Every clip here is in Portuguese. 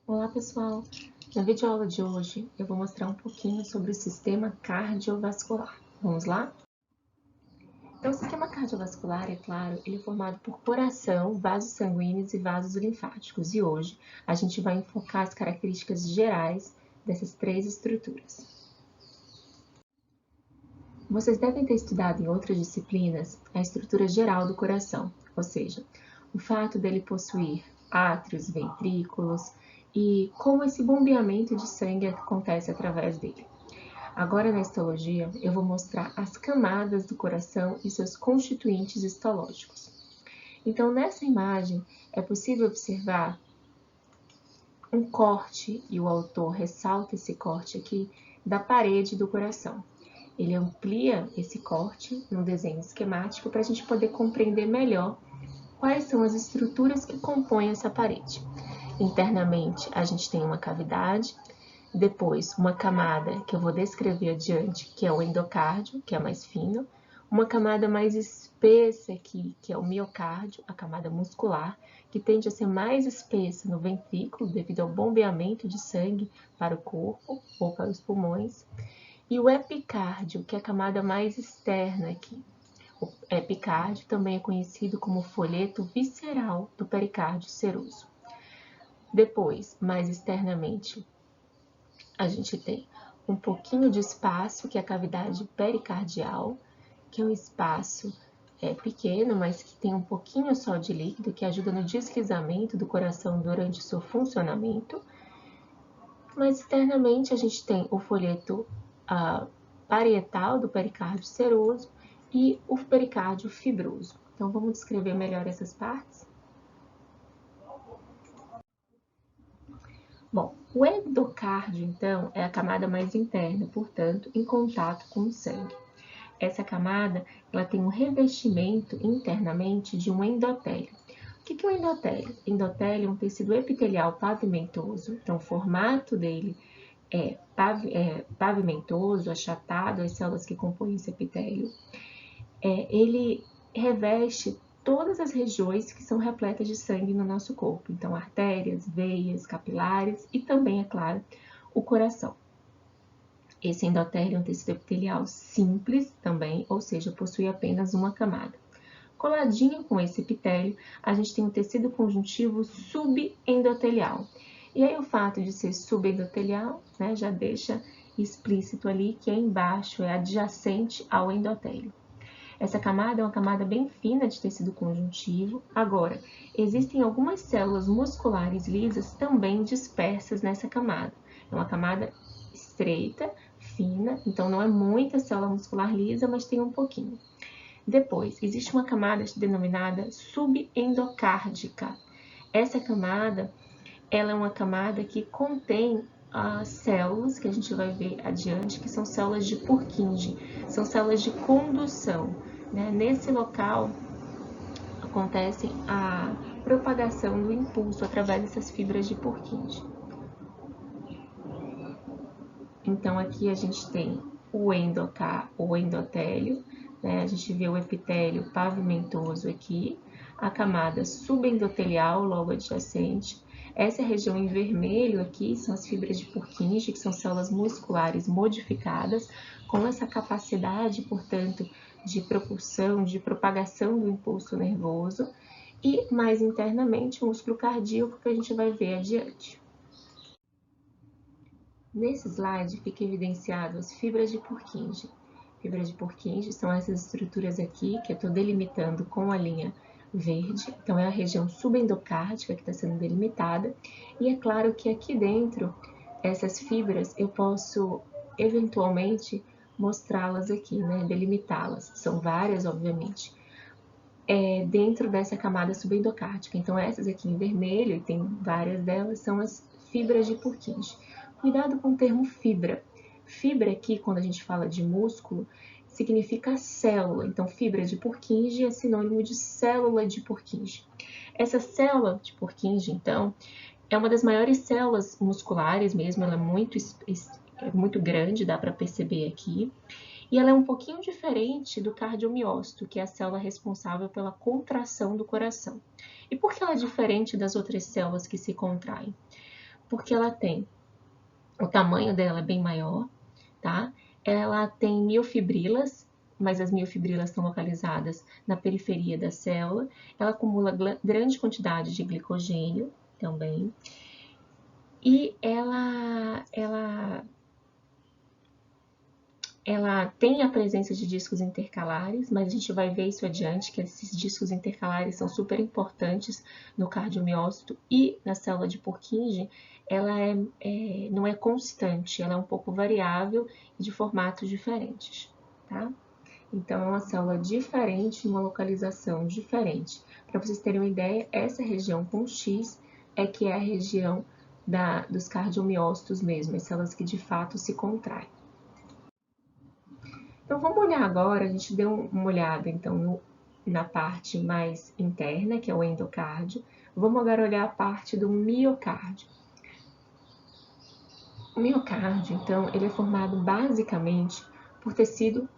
Olá pessoal, na videoaula de hoje eu vou mostrar um pouquinho sobre o sistema cardiovascular. Vamos lá? Então, o sistema cardiovascular, é claro, ele é formado por coração, vasos sanguíneos e vasos linfáticos. E hoje a gente vai enfocar as características gerais dessas três estruturas. Vocês devem ter estudado em outras disciplinas a estrutura geral do coração, ou seja, o fato dele possuir átrios, ventrículos e como esse bombeamento de sangue acontece através dele. Agora, na histologia, eu vou mostrar as camadas do coração e seus constituintes histológicos. Então, nessa imagem, é possível observar um corte, e o autor ressalta esse corte aqui, da parede do coração. Ele amplia esse corte no desenho esquemático para a gente poder compreender melhor quais são as estruturas que compõem essa parede. Internamente, a gente tem uma cavidade, depois uma camada que eu vou descrever adiante, que é o endocárdio, que é mais fino, uma camada mais espessa aqui, que é o miocárdio, a camada muscular, que tende a ser mais espessa no ventrículo devido ao bombeamento de sangue para o corpo ou para os pulmões, e o epicárdio, que é a camada mais externa aqui. O epicárdio também é conhecido como folheto visceral do pericárdio seroso. Depois, mais externamente, a gente tem um pouquinho de espaço, que é a cavidade pericardial, que é um espaço pequeno, mas que tem um pouquinho só de líquido, que ajuda no deslizamento do coração durante o seu funcionamento. Mas externamente a gente tem o folheto parietal do pericárdio seroso e o pericárdio fibroso. Então, vamos descrever melhor essas partes? Bom, o endocárdio, então, é a camada mais interna, portanto, em contato com o sangue. Essa camada, ela tem um revestimento internamente de um endotélio. O que é o endotélio? Endotélio é um tecido epitelial pavimentoso, então o formato dele é pavimentoso, achatado, as células que compõem esse epitélio. Ele reveste todas as regiões que são repletas de sangue no nosso corpo, então artérias, veias, capilares e também, é claro, o coração. Esse endotélio é um tecido epitelial simples também, ou seja, possui apenas uma camada. Coladinho com esse epitélio, a gente tem um tecido conjuntivo subendotelial. E aí o fato de ser subendotelial, né, já deixa explícito ali que é embaixo, é adjacente ao endotélio. Essa camada é uma camada bem fina de tecido conjuntivo. Agora, existem algumas células musculares lisas também dispersas nessa camada. É uma camada estreita, fina, então não é muita célula muscular lisa, mas tem um pouquinho. Depois, existe uma camada denominada subendocárdica. Essa camada, ela é uma camada que contém as células, que a gente vai ver adiante, que são células de Purkinje, são células de condução. Né? Nesse local, acontece a propagação do impulso através dessas fibras de Purkinje. Então, aqui a gente tem o endotélio, né? A gente vê o epitélio pavimentoso aqui, a camada subendotelial logo adjacente. Essa região em vermelho aqui são as fibras de Purkinje, que são células musculares modificadas, com essa capacidade, portanto, de propulsão, de propagação do impulso nervoso. E mais internamente, o músculo cardíaco, que a gente vai ver adiante. Nesse slide fica evidenciado as fibras de Purkinje. Fibras de Purkinje são essas estruturas aqui que eu estou delimitando com a linha verde. Então, é a região subendocárdica que está sendo delimitada. E é claro que aqui dentro, essas fibras, eu posso eventualmente mostrá-las aqui, né? Delimitá-las. São várias, obviamente. Dentro dessa camada subendocárdica. Então, essas aqui em vermelho, e tem várias delas, são as fibras de Purkinje. Cuidado com o termo fibra. Fibra aqui, quando a gente fala de músculo, significa célula. Então, fibra de Purkinje é sinônimo de célula de Purkinje. Essa célula de Purkinje, então, é uma das maiores células musculares mesmo, ela é muito grande, dá para perceber aqui. E ela é um pouquinho diferente do cardiomiócito, que é a célula responsável pela contração do coração. E por que ela é diferente das outras células que se contraem? porque ela tem, o tamanho dela é bem maior, tá? Ela tem miofibrilas, mas as miofibrilas estão localizadas na periferia da célula. Ela acumula grande quantidade de glicogênio também. E ela tem a presença de discos intercalares, mas a gente vai ver isso adiante, que esses discos intercalares são super importantes no cardiomiócito e na célula de Purkinje, ela não é constante, ela é um pouco variável e de formatos diferentes, tá? Então, é uma célula diferente, uma localização diferente. Para vocês terem uma ideia, essa região com X é que é a região dos cardiomiócitos mesmo, as células que de fato se contraem. Então, vamos olhar agora, a gente deu uma olhada então na parte mais interna, que é o endocárdio. Vamos agora olhar a parte do miocárdio. O miocárdio, então, ele é formado basicamente por tecido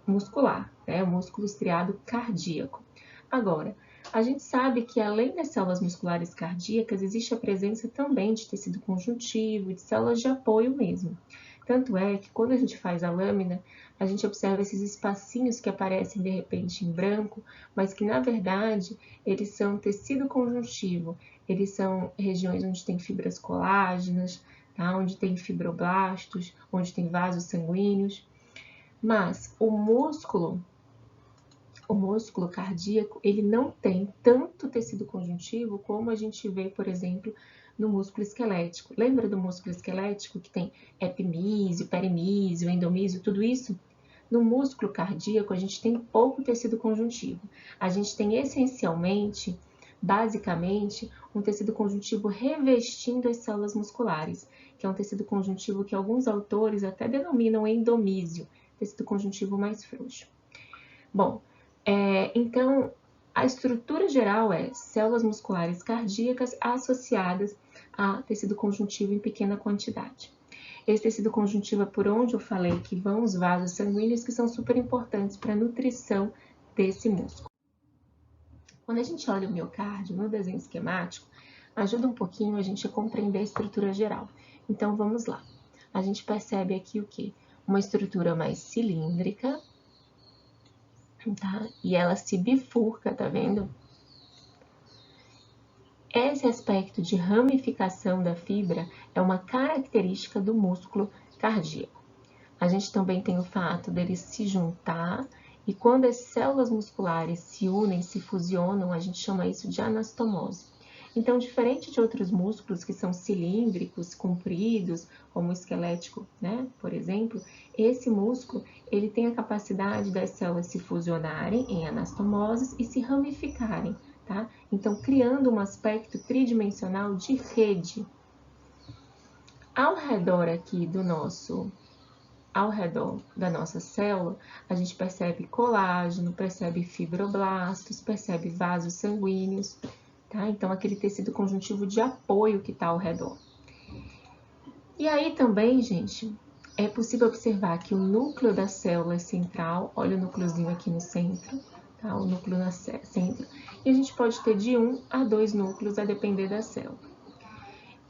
muscular, né? O músculo estriado cardíaco. Agora, a gente sabe que além das células musculares cardíacas, existe a presença também de tecido conjuntivo, de células de apoio mesmo. Tanto é que quando a gente faz a lâmina, a gente observa esses espacinhos que aparecem de repente em branco, mas que na verdade eles são tecido conjuntivo, eles são regiões onde tem fibras colágenas, tá? Onde tem fibroblastos, onde tem vasos sanguíneos. Mas o músculo cardíaco, ele não tem tanto tecido conjuntivo como a gente vê, por exemplo, no músculo esquelético. Lembra do músculo esquelético que tem epimísio, perimísio, endomísio, tudo isso? No músculo cardíaco, a gente tem pouco tecido conjuntivo. A gente tem essencialmente, basicamente, um tecido conjuntivo revestindo as células musculares, que é um tecido conjuntivo que alguns autores até denominam endomísio, tecido conjuntivo mais frouxo. Bom, então, a estrutura geral é células musculares cardíacas associadas a tecido conjuntivo em pequena quantidade. Esse tecido conjuntivo é por onde eu falei que vão os vasos sanguíneos, que são super importantes para a nutrição desse músculo. Quando a gente olha o miocárdio no desenho esquemático, ajuda um pouquinho a gente a compreender a estrutura geral. Então, vamos lá. A gente percebe aqui o quê? Uma estrutura mais cilíndrica, tá? E ela se bifurca, tá vendo? Esse aspecto de ramificação da fibra é uma característica do músculo cardíaco. A gente também tem o fato dele se juntar e quando as células musculares se unem, se fusionam, a gente chama isso de anastomose. Então, diferente de outros músculos que são cilíndricos, compridos, como o esquelético, né, por exemplo, esse músculo ele tem a capacidade das células se fusionarem em anastomoses e se ramificarem, tá? Então, criando um aspecto tridimensional de rede. Ao redor aqui ao redor da nossa célula, a gente percebe colágeno, percebe fibroblastos, percebe vasos sanguíneos, tá? Então, aquele tecido conjuntivo de apoio que está ao redor. E aí também, gente, é possível observar que o núcleo da célula é central, olha o núcleozinho aqui no centro, tá? O núcleo no centro. E a gente pode ter de 1 a 2 núcleos, a depender da célula.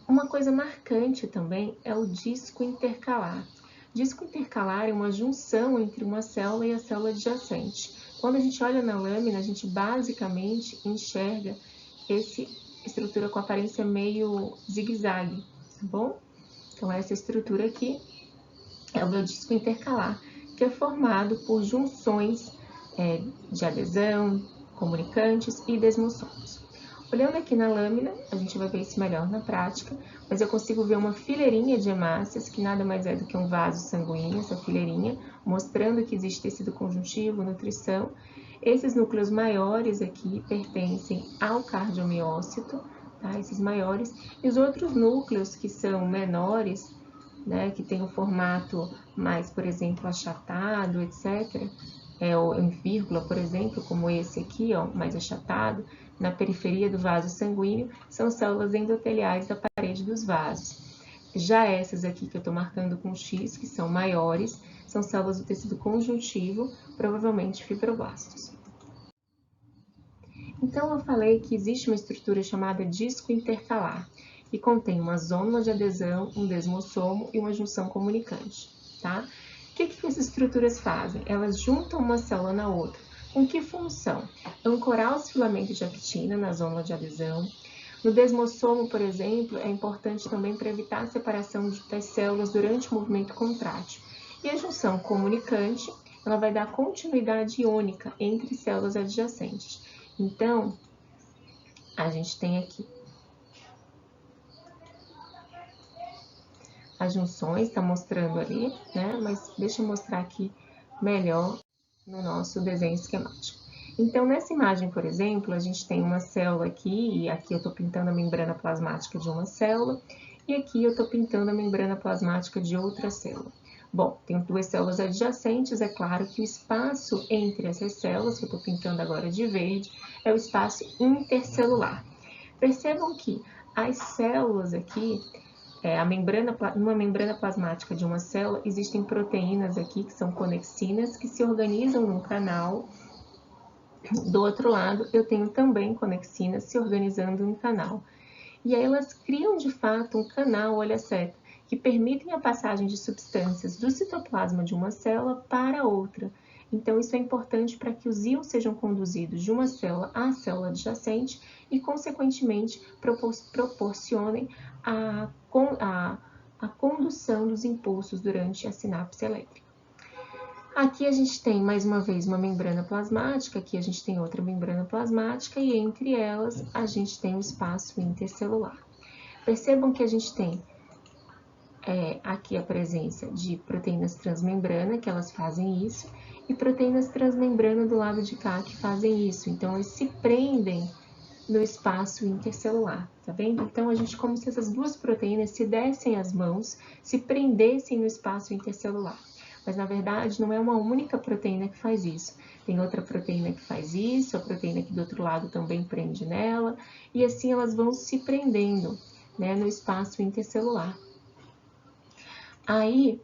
Uma coisa marcante também é o disco intercalar. Disco intercalar é uma junção entre uma célula e a célula adjacente. Quando a gente olha na lâmina, a gente basicamente enxerga essa estrutura com aparência meio zigue-zague, tá bom? Então, essa estrutura aqui é o meu disco intercalar, que é formado por junções de adesão, comunicantes e desmossomos. Olhando aqui na lâmina, a gente vai ver isso melhor na prática, mas eu consigo ver uma fileirinha de hemácias, que nada mais é do que um vaso sanguíneo, essa fileirinha, mostrando que existe tecido conjuntivo, nutrição. Esses núcleos maiores aqui pertencem ao cardiomiócito, tá? Esses maiores. E os outros núcleos que são menores, né, que tem um formato mais, por exemplo, achatado, etc., ou em vírgula, por exemplo, como esse aqui, ó, mais achatado, na periferia do vaso sanguíneo, são células endoteliais da parede dos vasos. Já essas aqui que eu estou marcando com X, que são maiores, são células do tecido conjuntivo, provavelmente fibroblastos. Então, eu falei que existe uma estrutura chamada disco intercalar. e contém uma zona de adesão, um desmossomo e uma junção comunicante, tá? O que essas estruturas fazem? Elas juntam uma célula na outra. Com que função? Ancorar os filamentos de actina na zona de adesão. No desmossomo, por exemplo, é importante também para evitar a separação das células durante o movimento contrátil. E a junção comunicante, ela vai dar continuidade iônica entre células adjacentes. Então, a gente tem aqui as junções, está mostrando ali, né? Mas deixa eu mostrar aqui melhor no nosso desenho esquemático. Então, nessa imagem, por exemplo, a gente tem uma célula aqui, e aqui eu estou pintando a membrana plasmática de uma célula, e aqui eu estou pintando a membrana plasmática de outra célula. Bom, tem duas células adjacentes, é claro que o espaço entre essas células, que eu estou pintando agora de verde, é o espaço intercelular. Percebam que as células aqui, numa membrana plasmática de uma célula, existem proteínas aqui, que são conexinas, que se organizam num canal. Do outro lado, eu tenho também conexinas se organizando em canal. E aí elas criam, de fato, um canal, olha seta, que permitem a passagem de substâncias do citoplasma de uma célula para outra. Então, isso é importante para que os íons sejam conduzidos de uma célula à célula adjacente e, consequentemente, proporcionem a condução dos impulsos durante a sinapse elétrica. Aqui a gente tem, mais uma vez, uma membrana plasmática, aqui a gente tem outra membrana plasmática e entre elas a gente tem o espaço intercelular. Percebam que a gente tem aqui a presença de proteínas transmembrana, que elas fazem isso, e proteínas transmembrana do lado de cá que fazem isso. Então, eles se prendem no espaço intercelular, tá vendo? Então, a gente como se essas duas proteínas se dessem as mãos, se prendessem no espaço intercelular. Mas, na verdade, não é uma única proteína que faz isso. Tem outra proteína que faz isso, a proteína aqui do outro lado também prende nela, e assim elas vão se prendendo, né, no espaço intercelular. Aí,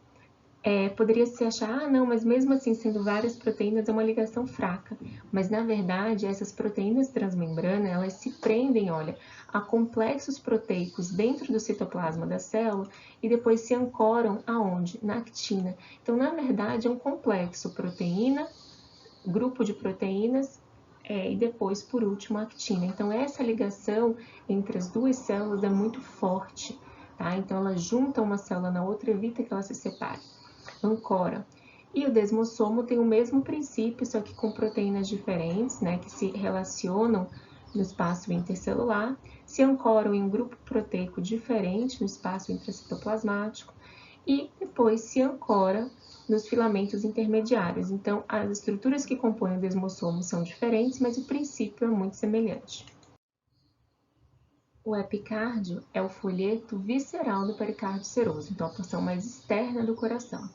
poderia se achar, ah, não, mas mesmo assim, sendo várias proteínas, é uma ligação fraca. Mas, na verdade, essas proteínas transmembrana, elas se prendem, olha, a complexos proteicos dentro do citoplasma da célula e depois se ancoram aonde? Na actina. Então, na verdade, é um complexo proteína, grupo de proteínas, e depois, por último, a actina. Então, essa ligação entre as duas células é muito forte, tá? Então, ela junta uma célula na outra e evita que ela se separe. Ancora. E o desmossomo tem o mesmo princípio, só que com proteínas diferentes, né, que se relacionam no espaço intercelular, se ancoram em um grupo proteico diferente no espaço intracitoplasmático e depois se ancora nos filamentos intermediários. Então, as estruturas que compõem o desmossomo são diferentes, mas o princípio é muito semelhante. O epicárdio é o folheto visceral do pericárdio seroso, então a porção mais externa do coração.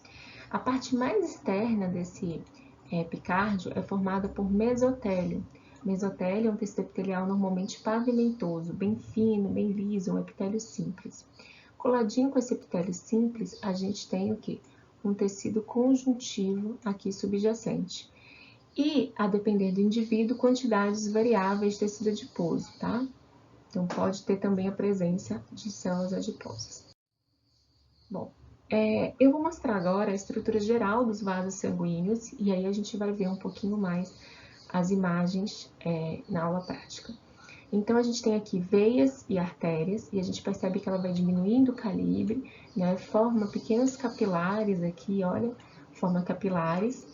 A parte mais externa desse epicárdio é formada por mesotélio. Mesotélio é um tecido epitelial normalmente pavimentoso, bem fino, bem liso, um epitélio simples. Coladinho com esse epitélio simples, a gente tem o quê? Um tecido conjuntivo aqui subjacente. E, a depender do indivíduo, quantidades variáveis de tecido adiposo, tá? Então, pode ter também a presença de células adiposas. Bom, eu vou mostrar agora a estrutura geral dos vasos sanguíneos e aí a gente vai ver um pouquinho mais as imagens na aula prática. Então, a gente tem aqui veias e artérias e a gente percebe que ela vai diminuindo o calibre, né? Forma pequenos capilares aqui, olha, forma capilares,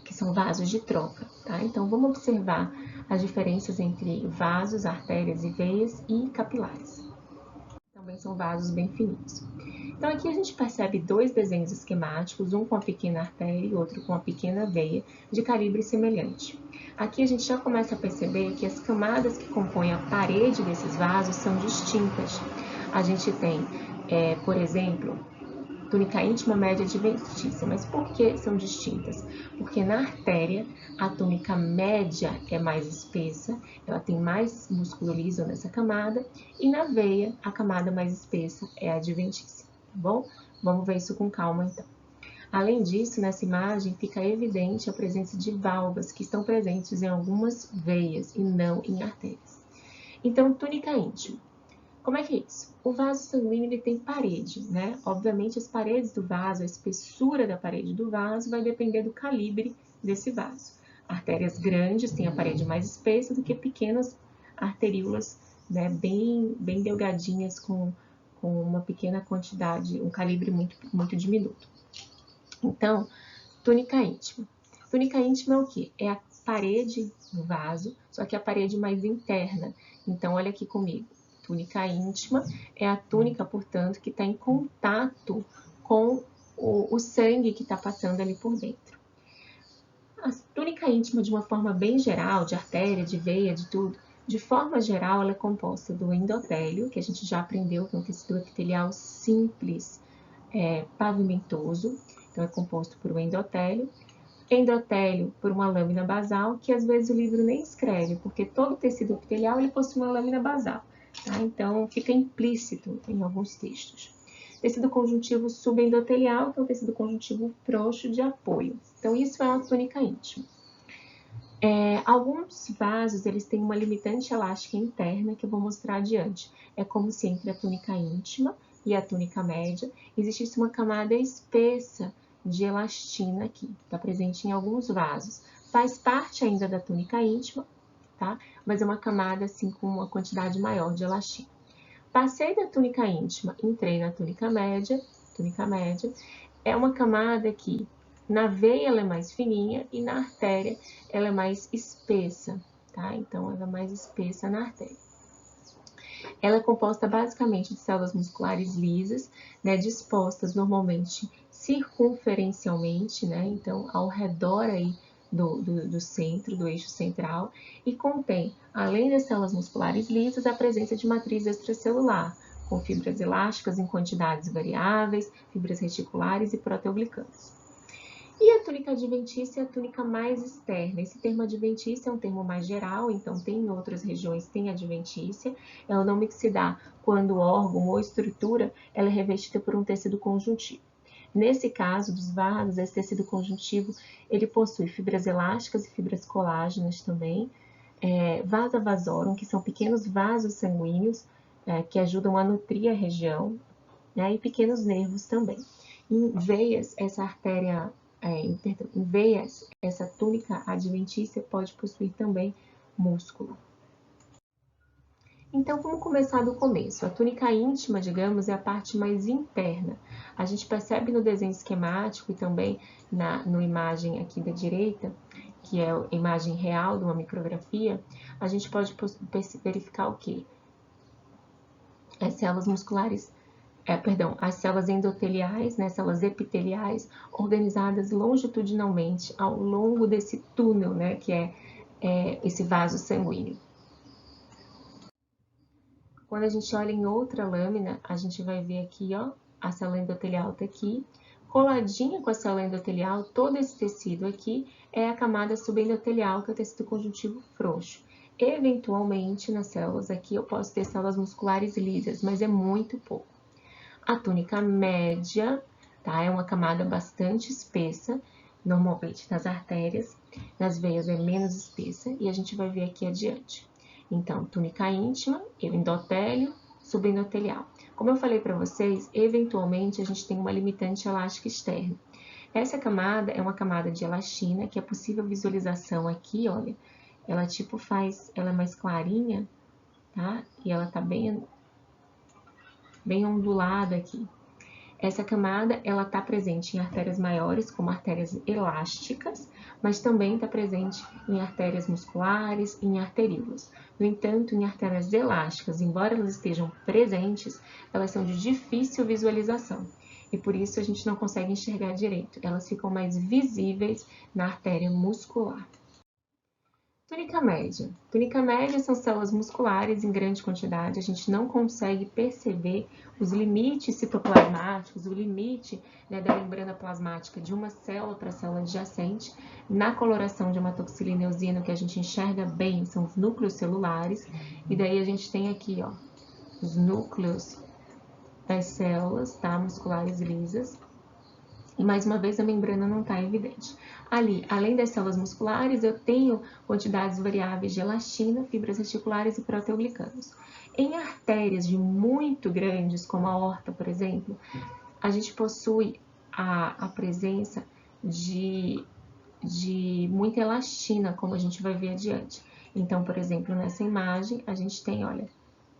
que são vasos de troca, tá? Então, vamos observar as diferenças entre vasos, artérias e veias e capilares. Também são vasos bem fininhos. Então, aqui a gente percebe dois desenhos esquemáticos, um com a pequena artéria e outro com a pequena veia, de calibre semelhante. Aqui a gente já começa a perceber que as camadas que compõem a parede desses vasos são distintas. A gente tem, por exemplo, túnica íntima, média e adventícia. Mas por que são distintas? Porque na artéria, a túnica média é mais espessa, ela tem mais músculo liso nessa camada, e na veia, a camada mais espessa é a adventícia, tá bom? Vamos ver isso com calma, então. Além disso, nessa imagem fica evidente a presença de válvulas que estão presentes em algumas veias e não em artérias. Então, túnica íntima. Como é que é isso? O vaso sanguíneo ele tem parede, né? Obviamente, as paredes do vaso, a espessura da parede do vaso vai depender do calibre desse vaso. Artérias grandes têm a parede mais espessa do que pequenas arteríolas, né? Bem delgadinhas com uma pequena quantidade, um calibre muito diminuto. Então, túnica íntima. Túnica íntima é o quê? É a parede do vaso, só que a parede mais interna. Então, olha aqui comigo. Túnica íntima é a túnica, portanto, que está em contato com o sangue que está passando ali por dentro. A túnica íntima, de uma forma bem geral, de artéria, de veia, de tudo, de forma geral, ela é composta do endotélio, que a gente já aprendeu que é um tecido epitelial simples, pavimentoso, então é composto por um endotélio por uma lâmina basal, que às vezes o livro nem escreve, porque todo tecido epitelial ele possui uma lâmina basal, tá? Então fica implícito em alguns textos. Tecido conjuntivo subendotelial, que é um tecido conjuntivo frouxo de apoio. Então isso é uma túnica íntima. Alguns vasos eles têm uma limitante elástica interna que eu vou mostrar adiante. É como se entre a túnica íntima e a túnica média existisse uma camada espessa de elastina aqui, está presente em alguns vasos. Faz parte ainda da túnica íntima, tá? Mas é uma camada assim com uma quantidade maior de elastina. Passei da túnica íntima, entrei na túnica média é uma camada que na veia ela é mais fininha e na artéria ela é mais espessa, tá? Então ela é mais espessa na artéria. Ela é composta basicamente de células musculares lisas, né, dispostas normalmente circunferencialmente, né, então ao redor aí do centro, do eixo central, e contém, além das células musculares lisas, a presença de matriz extracelular, com fibras elásticas em quantidades variáveis, fibras reticulares e proteoglicanos. E a túnica adventícia é a túnica mais externa. Esse termo adventícia é um termo mais geral, então tem em outras regiões, tem adventícia. É o nome que se dá quando o órgão ou estrutura ela é revestida por um tecido conjuntivo. Nesse caso dos vasos, esse tecido conjuntivo ele possui fibras elásticas e fibras colágenas também, vasa vasorum, que são pequenos vasos sanguíneos que ajudam a nutrir a região, né, e pequenos nervos também. Em veias, essa artéria em veias, essa túnica adventícia pode possuir também músculo. Então, vamos começar do começo. A túnica íntima, digamos, é a parte mais interna. A gente percebe no desenho esquemático e também na imagem aqui da direita, que é a imagem real de uma micrografia, a gente pode verificar o quê? As células musculares as células endoteliais, né, células epiteliais, organizadas longitudinalmente ao longo desse túnel, né, que é esse vaso sanguíneo. Quando a gente olha em outra lâmina, a gente vai ver aqui, ó, a célula endotelial está aqui, coladinha com a célula endotelial, todo esse tecido aqui é a camada subendotelial, que é o tecido conjuntivo frouxo. Eventualmente, nas células aqui, eu posso ter células musculares lisas, mas é muito pouco. A túnica média, tá? É uma camada bastante espessa, normalmente nas artérias, nas veias é menos espessa, e a gente vai ver aqui adiante. Então, túnica íntima, endotélio, subendotelial. Como eu falei para vocês, eventualmente a gente tem uma limitante elástica externa. Essa camada é uma camada de elastina, que é possível visualização aqui, olha, ela ela é mais clarinha, tá? E ela tá bem ondulada aqui. Essa camada, ela está presente em artérias maiores, como artérias elásticas, mas também está presente em artérias musculares e em arteríolas. No entanto, em artérias elásticas, embora elas estejam presentes, elas são de difícil visualização. E por isso a gente não consegue enxergar direito. Elas ficam mais visíveis na artéria muscular. Túnica média. Túnica média são células musculares em grande quantidade. A gente não consegue perceber os limites citoplasmáticos, o limite, né, da membrana plasmática de uma célula para a célula adjacente. Na coloração de hematoxilina e eosina, o que a gente enxerga bem são os núcleos celulares. E daí a gente tem aqui, ó, os núcleos das células, tá, musculares lisas. E mais uma vez a membrana não está evidente. Ali, além das células musculares, eu tenho quantidades variáveis de elastina, fibras reticulares e proteoglicanos. Em artérias de muito grandes, como a aorta, por exemplo, a gente possui a presença de muita elastina, como a gente vai ver adiante. Então, por exemplo, nessa imagem, a gente tem, olha,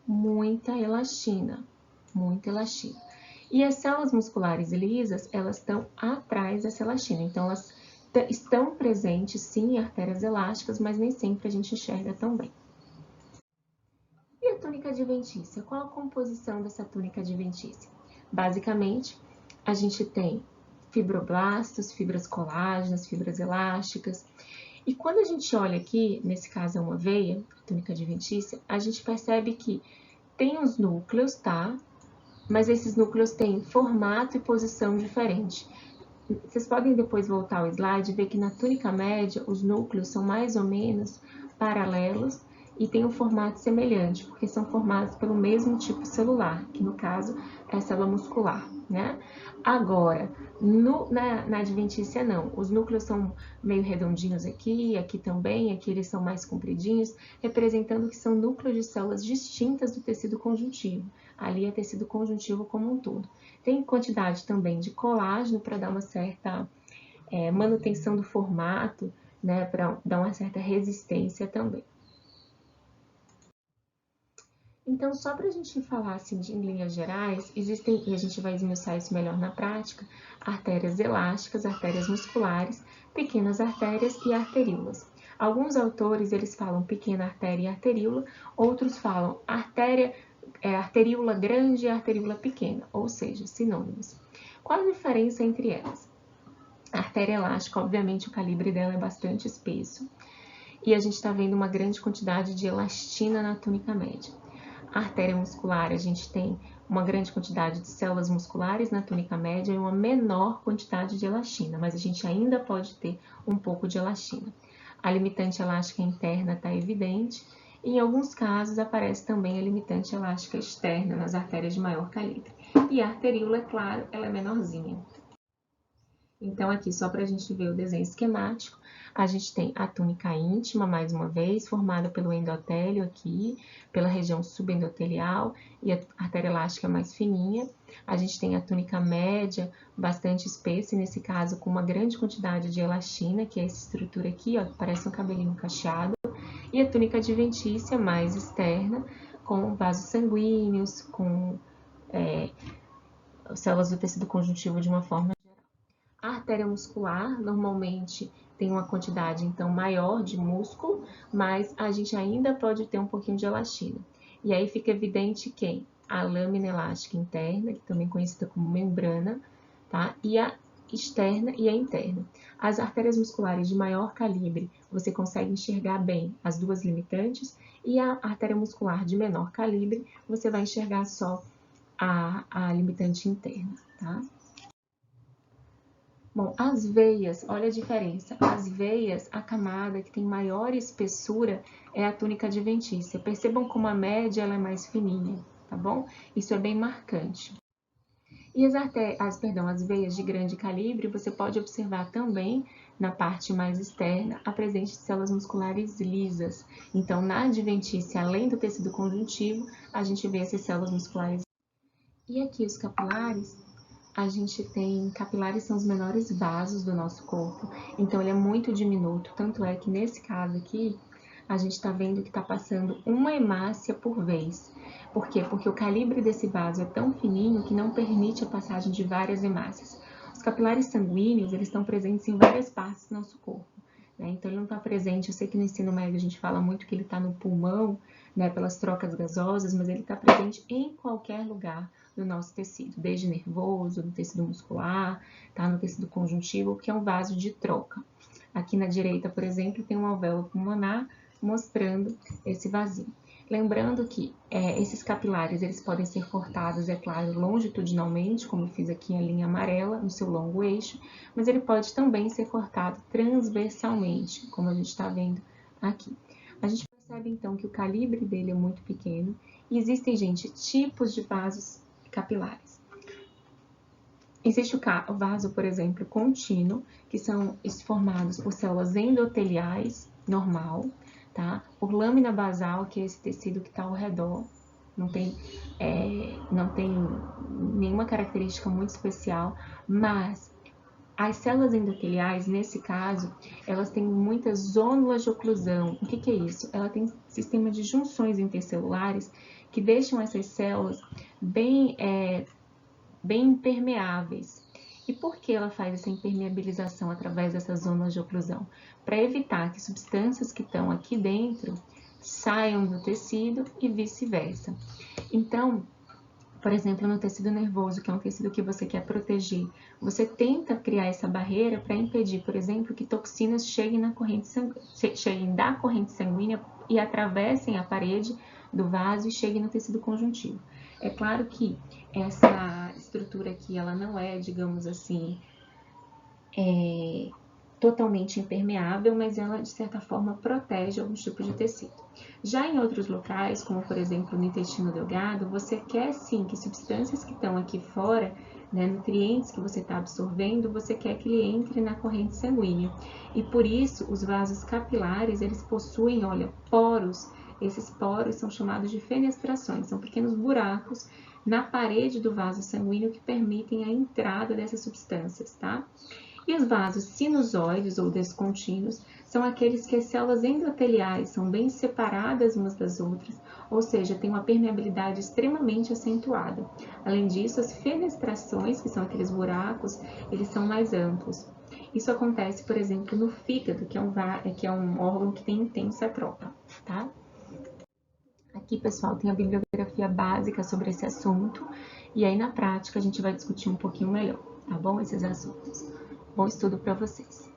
muita elastina, muita elastina. E as células musculares lisas, elas estão atrás dessa elastina. Então, elas estão presentes, sim, em artérias elásticas, mas nem sempre a gente enxerga tão bem. E a túnica adventícia? Qual a composição dessa túnica adventícia? Basicamente, a gente tem fibroblastos, fibras colágenas, fibras elásticas. E quando a gente olha aqui, nesse caso é uma veia, a túnica adventícia, a gente percebe que tem os núcleos, tá? Mas esses núcleos têm formato e posição diferente. Vocês podem depois voltar ao slide e ver que na túnica média os núcleos são mais ou menos paralelos e têm um formato semelhante, porque são formados pelo mesmo tipo celular, que no caso é a célula muscular, né? Agora, na adventícia não, os núcleos são meio redondinhos aqui também, aqui eles são mais compridinhos, representando que são núcleos de células distintas do tecido conjuntivo. Ali é tecido conjuntivo como um todo. Tem quantidade também de colágeno para dar uma certa manutenção do formato, né, para dar uma certa resistência também. Então, só para a gente falar assim, em linhas gerais, existem, e a gente vai esmiuçar isso melhor na prática, artérias elásticas, artérias musculares, pequenas artérias e arteríolas. Alguns autores, eles falam pequena artéria e arteríola, outros falam arteríola grande e arteríola pequena, ou seja, sinônimos. Qual a diferença entre elas? A artéria elástica, obviamente, o calibre dela é bastante espesso, e a gente está vendo uma grande quantidade de elastina na túnica média. A artéria muscular, a gente tem uma grande quantidade de células musculares na túnica média e uma menor quantidade de elastina, mas a gente ainda pode ter um pouco de elastina. A limitante elástica interna está evidente, e em alguns casos aparece também a limitante elástica externa nas artérias de maior calibre. E a arteríola, é claro, ela é menorzinha. Então, aqui, só para a gente ver o desenho esquemático, a gente tem a túnica íntima, mais uma vez, formada pelo endotélio aqui, pela região subendotelial, e a artéria elástica mais fininha. A gente tem a túnica média, bastante espessa, e nesse caso, com uma grande quantidade de elastina, que é essa estrutura aqui, ó, que parece um cabelinho cacheado. E a túnica adventícia, mais externa, com vasos sanguíneos, com células do tecido conjuntivo de uma forma. A artéria muscular normalmente tem uma quantidade então maior de músculo, mas a gente ainda pode ter um pouquinho de elastina. E aí fica evidente quem? A lâmina elástica interna, que também é conhecida como membrana, tá? E a externa e a interna. As artérias musculares de maior calibre, você consegue enxergar bem as duas limitantes, e a artéria muscular de menor calibre, você vai enxergar só a limitante interna, tá? Bom, as veias, olha a diferença. As veias, a camada que tem maior espessura é a túnica adventícia. Percebam como a média ela é mais fininha, tá bom? Isso é bem marcante. E as veias de grande calibre, você pode observar também na parte mais externa a presença de células musculares lisas. Então, na adventícia, além do tecido conjuntivo, a gente vê essas células musculares. E aqui os capilares, a gente tem capilares são os menores vasos do nosso corpo, então ele é muito diminuto, tanto é que nesse caso aqui, a gente está vendo que está passando uma hemácia por vez. Por quê? Porque o calibre desse vaso é tão fininho que não permite a passagem de várias hemácias. Os capilares sanguíneos, eles estão presentes em várias partes do nosso corpo, né? Então ele não está presente, eu sei que no ensino médio a gente fala muito que ele está no pulmão, né, pelas trocas gasosas, mas ele está presente em qualquer lugar do nosso tecido, desde nervoso, no tecido muscular, tá? No tecido conjuntivo, que é um vaso de troca. Aqui na direita, por exemplo, tem um alvéolo pulmonar mostrando esse vazio. Lembrando que esses capilares eles podem ser cortados, é claro, longitudinalmente, como eu fiz aqui em linha amarela, no seu longo eixo, mas ele pode também ser cortado transversalmente, como a gente está vendo aqui. A gente percebe então que o calibre dele é muito pequeno e existem, gente, tipos de vasos capilares. Existe o vaso, por exemplo, contínuo, que são formados por células endoteliais, normal, tá? Por lâmina basal, que é esse tecido que está ao redor, não tem nenhuma característica muito especial, mas as células endoteliais, nesse caso, elas têm muitas zônulas de oclusão. O que é isso? Ela tem sistema de junções intercelulares que deixam essas células bem impermeáveis. E por que ela faz essa impermeabilização através dessas zonas de oclusão? Para evitar que substâncias que estão aqui dentro saiam do tecido e vice-versa. Então, por exemplo, no tecido nervoso, que é um tecido que você quer proteger, você tenta criar essa barreira para impedir, por exemplo, que toxinas cheguem da corrente sanguínea e atravessem a parede do vaso e cheguem no tecido conjuntivo. É claro que essa estrutura aqui, ela não é, digamos assim, totalmente impermeável, mas ela, de certa forma, protege alguns tipos de tecido. Já em outros locais, como por exemplo no intestino delgado, você quer sim que substâncias que estão aqui fora, né, nutrientes que você está absorvendo, você quer que ele entre na corrente sanguínea. E por isso, os vasos capilares, eles possuem, olha, poros. Esses poros são chamados de fenestrações, são pequenos buracos na parede do vaso sanguíneo que permitem a entrada dessas substâncias, tá? E os vasos sinusoides ou descontínuos são aqueles que as células endoteliais são bem separadas umas das outras, ou seja, tem uma permeabilidade extremamente acentuada. Além disso, as fenestrações, que são aqueles buracos, eles são mais amplos. Isso acontece, por exemplo, no fígado, que é um órgão que tem intensa tropa, tá? Aqui, pessoal, tem a bibliografia básica sobre esse assunto, e aí na prática a gente vai discutir um pouquinho melhor, tá bom? Esses assuntos. Bom estudo para vocês!